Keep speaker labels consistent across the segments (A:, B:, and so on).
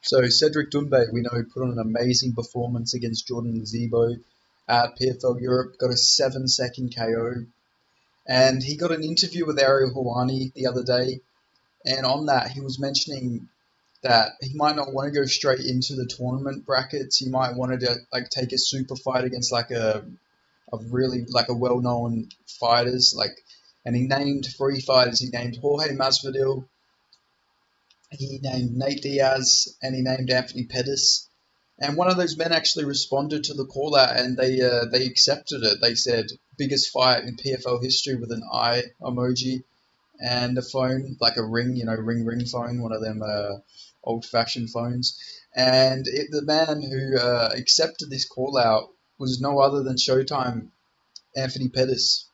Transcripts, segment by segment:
A: So Cedric Doumbe, we know, put on an amazing performance against Jordan Zebo at PFL Europe, got a 7-second KO, and he got an interview with Ariel Helwani the other day, and on that he was mentioning that he might not want to go straight into the tournament brackets. He might want to like take a super fight against like a really like a well-known fighters and he named three fighters. He named Jorge Masvidal, he named Nate Diaz, and he named Anthony Pettis. And one of those men actually responded to the call out, and they accepted it. They said biggest fight in PFL history with an eye emoji and a phone, like a ring, ring phone, one of them old-fashioned phones. And the man who accepted this call out was no other than Showtime Anthony Pettis.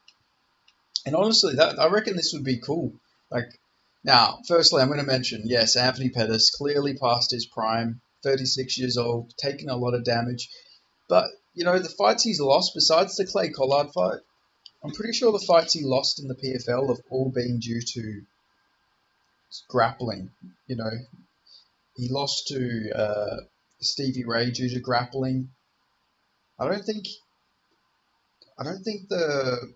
A: And honestly, that I reckon this would be cool. Like, now, firstly, I'm going to mention, yes, Anthony Pettis, clearly past his prime, 36 years old, taking a lot of damage. But, the fights he's lost, besides the Clay Collard fight, I'm pretty sure the fights he lost in the PFL have all been due to grappling. You know, he lost to Stevie Ray due to grappling. I don't think the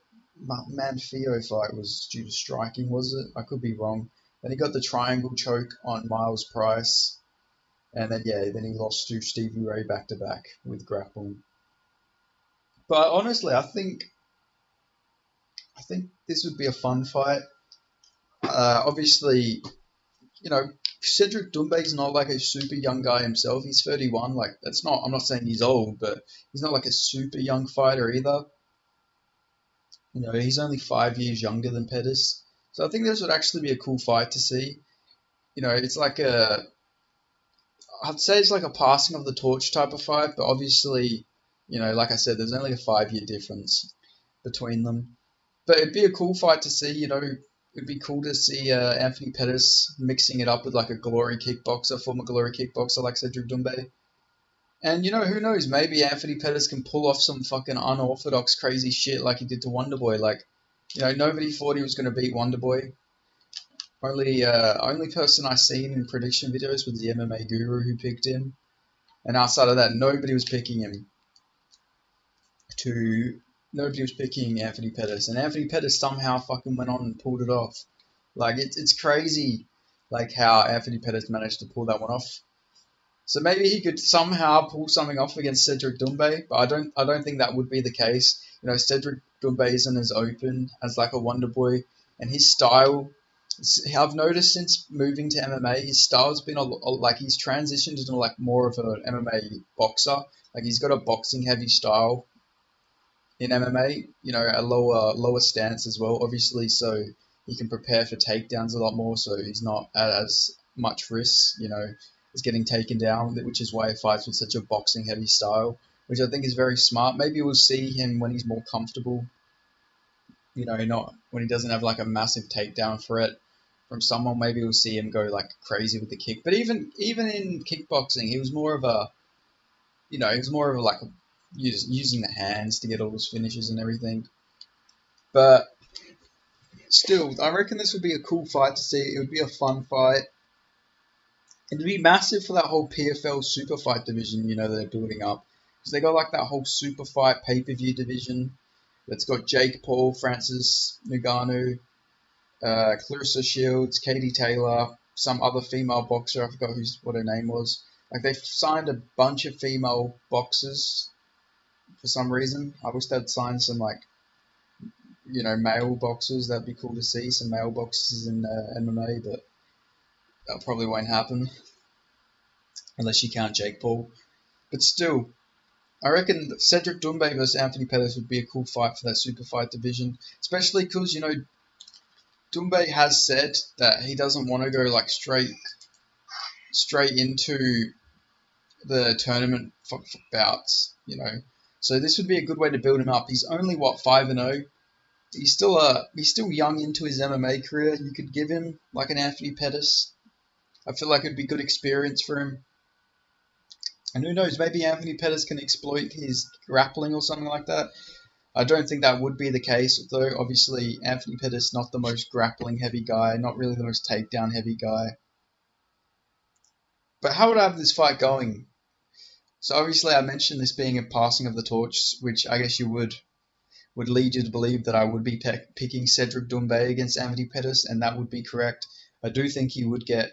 A: Manfio fight was due to striking, was it? I could be wrong. Then he got the triangle choke on Miles Price, and then he lost to Stevie Ray back to back with grappling. But honestly, I think this would be a fun fight. Obviously, Cedric Doumbe's not like a super young guy himself. He's 31. Like that's not. I'm not saying he's old, but he's not like a super young fighter either. He's only 5 years younger than Pettis. So I think this would actually be a cool fight to see. It's like I'd say it's like a passing of the torch type of fight, but obviously, like I said, there's only a 5 year difference between them. But it'd be a cool fight to see, it'd be cool to see Anthony Pettis mixing it up with like a former glory kickboxer like Cedric Doumbe. And who knows? Maybe Anthony Pettis can pull off some fucking unorthodox crazy shit like he did to Wonderboy. Like, nobody thought he was going to beat Wonderboy. Only person I seen in prediction videos was the MMA guru who picked him. And outside of that, nobody was picking Anthony Pettis. And Anthony Pettis somehow fucking went on and pulled it off. Like it's crazy, like how Anthony Pettis managed to pull that one off. So maybe he could somehow pull something off against Cedric Doumbe, but I don't think that would be the case. Cedric Doumbe isn't as open as like a Wonder Boy, and his style. I've noticed since moving to MMA, his style's been like he's transitioned into like more of an MMA boxer. Like he's got a boxing heavy style in MMA. A lower stance as well, obviously, so he can prepare for takedowns a lot more. So he's not at as much risk. Is getting taken down, which is why he fights with such a boxing heavy style, which I think is very smart. Maybe we'll see him when he's more comfortable, not when he doesn't have like a massive takedown threat from someone. Maybe we'll see him go like crazy with the kick. But even in kickboxing, he was more of like using the hands to get all his finishes and everything. But still, I reckon this would be a cool fight to see. It would be a fun fight. It'd be massive for that whole PFL super fight division, they're building up. Because they got like that whole super fight pay-per-view division that's got Jake Paul, Francis Ngannou, Clarissa Shields, Katie Taylor, some other female boxer, I forgot what her name was. Like they've signed a bunch of female boxers for some reason. I wish they'd sign some like, male boxers. That'd be cool to see, some male boxers in MMA, but that probably won't happen unless you count Jake Paul. But still, I reckon Cedric Doumbe versus Anthony Pettis would be a cool fight for that super fight division, especially because Doumbe has said that he doesn't want to go like straight into the tournament bouts. So this would be a good way to build him up. He's only 5-0. He's still young into his MMA career. You could give him like an Anthony Pettis. I feel like it'd be good experience for him. And who knows, maybe Anthony Pettis can exploit his grappling or something like that. I don't think that would be the case, though. Obviously, Anthony Pettis not the most grappling heavy guy, not really the most takedown heavy guy. But how would I have this fight going? So obviously I mentioned this being a passing of the torch, which I guess you would lead you to believe that I would be picking Cedric Doumbe against Anthony Pettis, and that would be correct. I do think he would get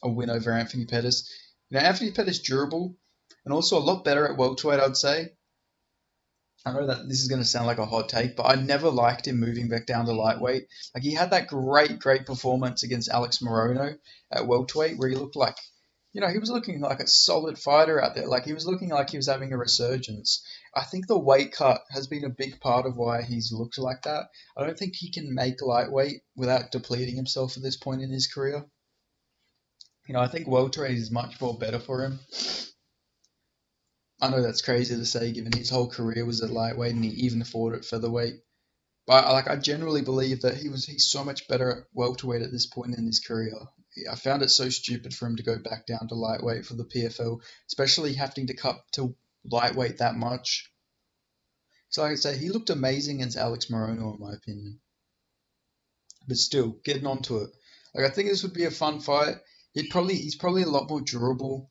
A: a win over Anthony Pettis. Anthony Pettis durable and also a lot better at welterweight, I'd say. I know that this is going to sound like a hot take, but I never liked him moving back down to lightweight. Like he had that great performance against Alex Morono at welterweight, where he looked like, he was looking like a solid fighter out there. Like he was looking like he was having a resurgence. I think the weight cut has been a big part of why he's looked like that. I don't think he can make lightweight without depleting himself at this point in his career. I think welterweight is much more better for him. I know that's crazy to say, given his whole career was at lightweight and he even fought at featherweight. But I generally believe that he's so much better at welterweight at this point in his career. I found it so stupid for him to go back down to lightweight for the PFL, especially having to cut to lightweight that much. So like I say, he looked amazing against Alex Morono, in my opinion. But still, getting onto it, I think this would be a fun fight. He's probably a lot more durable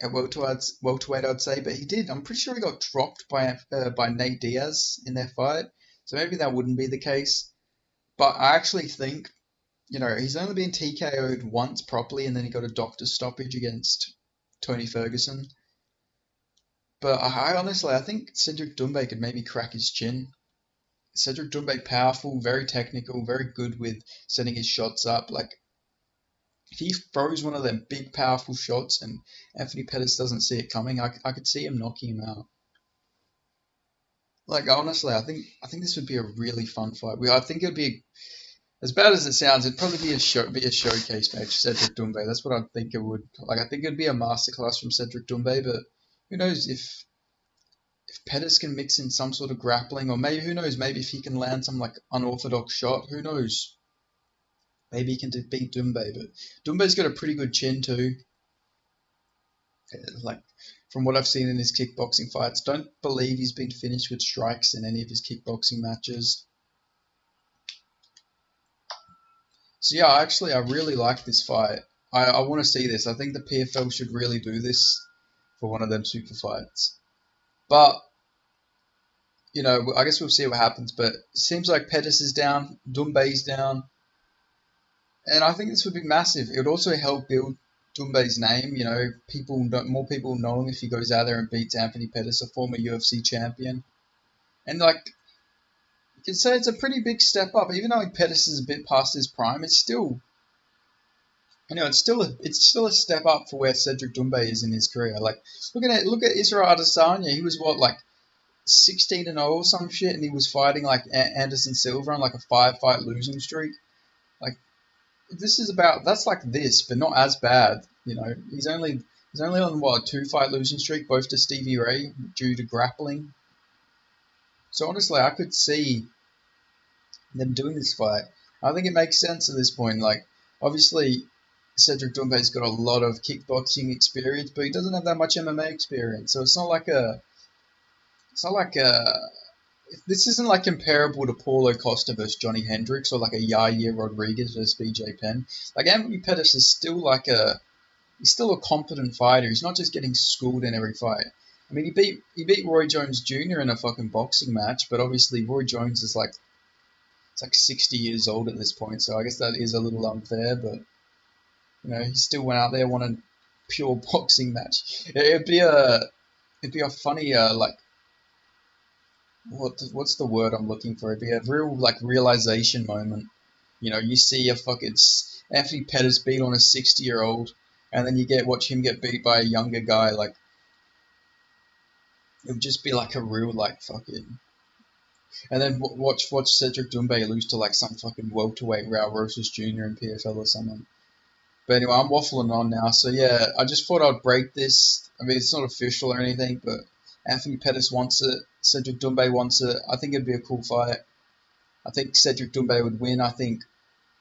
A: at welterweight, I'd say, but I'm pretty sure he got dropped by Nate Diaz in their fight, so maybe that wouldn't be the case. But I actually think, he's only been TKO'd once properly, and then he got a doctor's stoppage against Tony Ferguson. But I honestly, I think Cedric Doumbe could maybe crack his chin. Cedric Doumbe, powerful, very technical, very good with setting his shots up. Like, if he throws one of them big, powerful shots and Anthony Pettis doesn't see it coming, I could see him knocking him out. Like, honestly, I think this would be a really fun fight. I think it would be, as bad as it sounds, it'd probably be a showcase match, Cedric Doumbe. That's what I think it would. Like, I think it'd be a masterclass from Cedric Doumbe, but who knows if Pettis can mix in some sort of grappling, or maybe, who knows, maybe if he can land some, like, unorthodox shot, who knows? Maybe he can beat Doumbe, but Doumbe's got a pretty good chin too. Like, from what I've seen in his kickboxing fights, don't believe he's been finished with strikes in any of his kickboxing matches. So yeah, I really like this fight. I want to see this. I think the PFL should really do this for one of them super fights. But, I guess we'll see what happens. But it seems like Pettis is down, Doumbe's down. And I think this would be massive. It would also help build Doumbe's name. More people know him if he goes out there and beats Anthony Pettis, a former UFC champion. And you can say it's a pretty big step up. Even though Pettis is a bit past his prime, it's still, it's still a step up for where Cedric Doumbe is in his career. Like, look at Israel Adesanya. He was 16-0 or some shit, and he was fighting like Anderson Silva on like a 5-fight losing streak. Like, that's like this, but not as bad. He's only on a 2-fight losing streak, both to Stevie Ray due to grappling. So honestly, I could see them doing this fight. I think it makes sense at this point. Like, obviously, Cedric Doumbe's got a lot of kickboxing experience, but he doesn't have that much MMA experience. So it's not like this isn't like comparable to Paulo Costa versus Johnny Hendricks or like a Yair Rodriguez versus BJ Penn. Like, Anthony Pettis is still he's still a competent fighter. He's not just getting schooled in every fight. I mean, he beat Roy Jones Jr. in a fucking boxing match, but obviously Roy Jones is like 60 years old at this point, so I guess that is a little unfair. But he still went out there, won a pure boxing match. It'd be a funny what's the word I'm looking for? It'd be a real realization moment. You see a fucking Anthony Pettis beat on a 60-year-old, and then you watch him get beat by a younger guy. Like, it would just be like a real fucking. And then watch Cedric Doumbe lose to some fucking welterweight Raul Rosas Jr. in PFL or something. But anyway, I'm waffling on now. So yeah, I just thought I'd break this. I mean, it's not official or anything, but Anthony Pettis wants it. Cedric Doumbe wants it. I think it'd be a cool fight. I think Cedric Doumbe would win. I think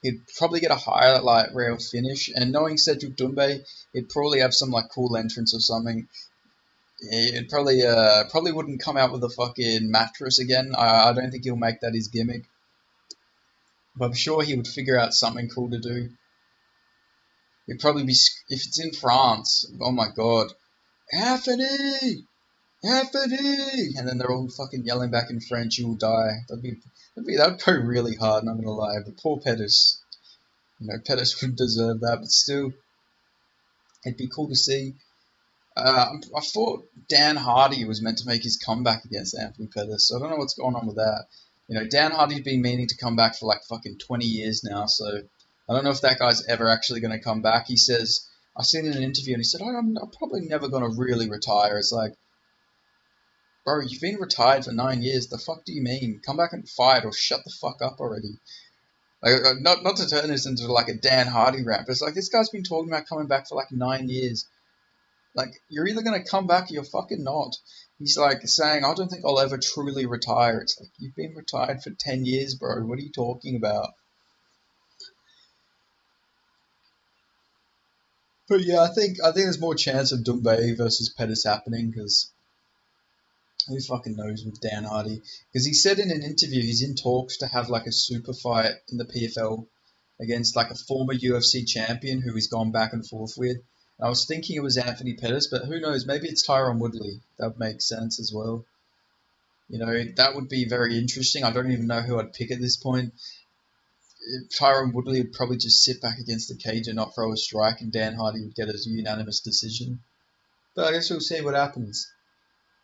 A: he'd probably get a highlight rail finish. And knowing Cedric Doumbe, he'd probably have some cool entrance or something. It probably wouldn't come out with a fucking mattress again. I don't think he'll make that his gimmick. But I'm sure he would figure out something cool to do. It'd probably be, if it's in France, oh my god, Anthony! Anthony! And then they're all fucking yelling back in French, you'll die. That'd go really hard, not gonna lie. But poor Pettis. Pettis would deserve that, but still, it'd be cool to see. I thought Dan Hardy was meant to make his comeback against Anthony Pettis, so I don't know what's going on with that. Dan Hardy's been meaning to come back for like fucking 20 years now, so I don't know if that guy's ever actually going to come back. He says, I seen in an interview and he said, I'm probably never going to really retire. It's like, bro, you've been retired for 9 years. The fuck do you mean? Come back and fight or shut the fuck up already. Like, not to turn this into like a Dan Hardy rant, but it's like this guy's been talking about coming back for like 9 years. Like, you're either going to come back or you're fucking not. He's like saying, I don't think I'll ever truly retire. It's like, you've been retired for 10 years, bro. What are you talking about? But yeah, I think there's more chance of Doumbe versus Pettis happening because who fucking knows with Dan Hardy? Because he said in an interview he's in talks to have like a super fight in the PFL against like a former UFC champion who he's gone back and forth with. I was thinking it was Anthony Pettis, but who knows? Maybe it's Tyron Woodley. That would make sense as well. That would be very interesting. I don't even know who I'd pick at this point. Tyron Woodley would probably just sit back against the cage and not throw a strike, and Dan Hardy would get a unanimous decision. But I guess we'll see what happens.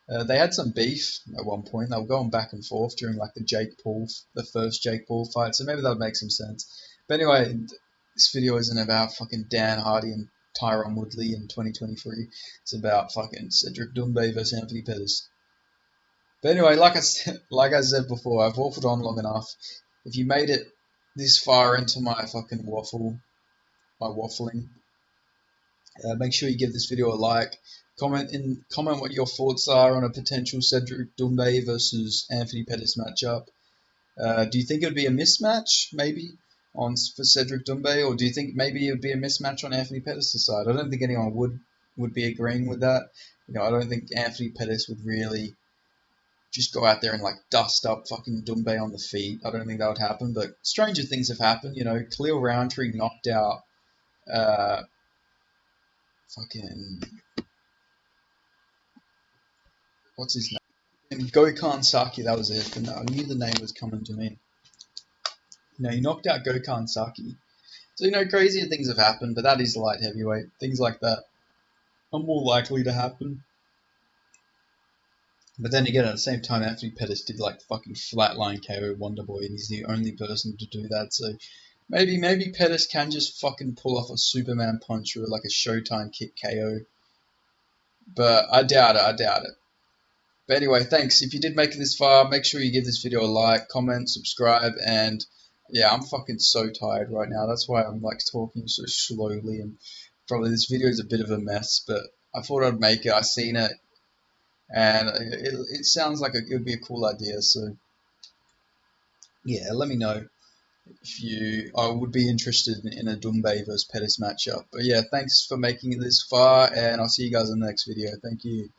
A: They had some beef at one point. They were going back and forth during like the first Jake Paul fight, so maybe that would make some sense. But anyway, this video isn't about fucking Dan Hardy and Tyron Woodley in 2023. It's about fucking Cedric Doumbe versus Anthony Pettis. But anyway, like I said before, I've waffled on long enough. If you made it this far into my fucking waffling, make sure you give this video a like. Comment what your thoughts are on a potential Cedric Doumbe versus Anthony Pettis matchup. Do you think it would be a mismatch, maybe, for Cedric Doumbe, or do you think maybe it would be a mismatch on Anthony Pettis' side? I don't think anyone would be agreeing with that. I don't think Anthony Pettis would really just go out there and like dust up fucking Doumbe on the feet. I don't think that would happen, but stranger things have happened. Khalil Roundtree knocked out fucking what's his name? Gokhan Saki, that was it. But no, I knew the name was coming to me. He knocked out Gokhan Saki. So, crazier things have happened, but that is light heavyweight. Things like that are more likely to happen. But then again, at the same time, Anthony Pettis did like fucking flatline KO Wonderboy, and he's the only person to do that. So maybe Pettis can just fucking pull off a Superman punch or like a Showtime kick KO. But I doubt it. But anyway, thanks. If you did make it this far, make sure you give this video a like, comment, subscribe, and yeah, I'm fucking so tired right now. That's why I'm like talking so slowly, and probably this video is a bit of a mess, but I thought I'd make it. I seen it, and it sounds like it would be a cool idea. So yeah, let me know if I would be interested in a Doumbe versus Pettis matchup. But yeah, thanks for making it this far, and I'll see you guys in the next video. Thank you.